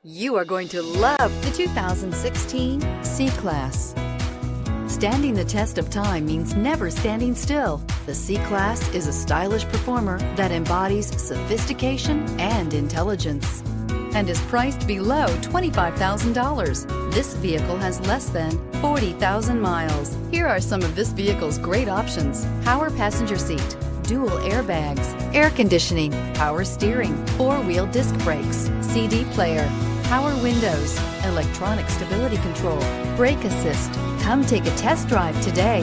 You are going to love the 2016 C-Class. Standing the test of time means never standing still. The C-Class is a stylish performer that embodies sophistication and intelligence and is priced below $25,000. This vehicle has less than 40,000 miles. Here are some of this vehicle's great options: power passenger seat, dual airbags, air conditioning, power steering, four-wheel disc brakes, CD player, power windows, electronic stability control, brake assist. Come take a test drive today.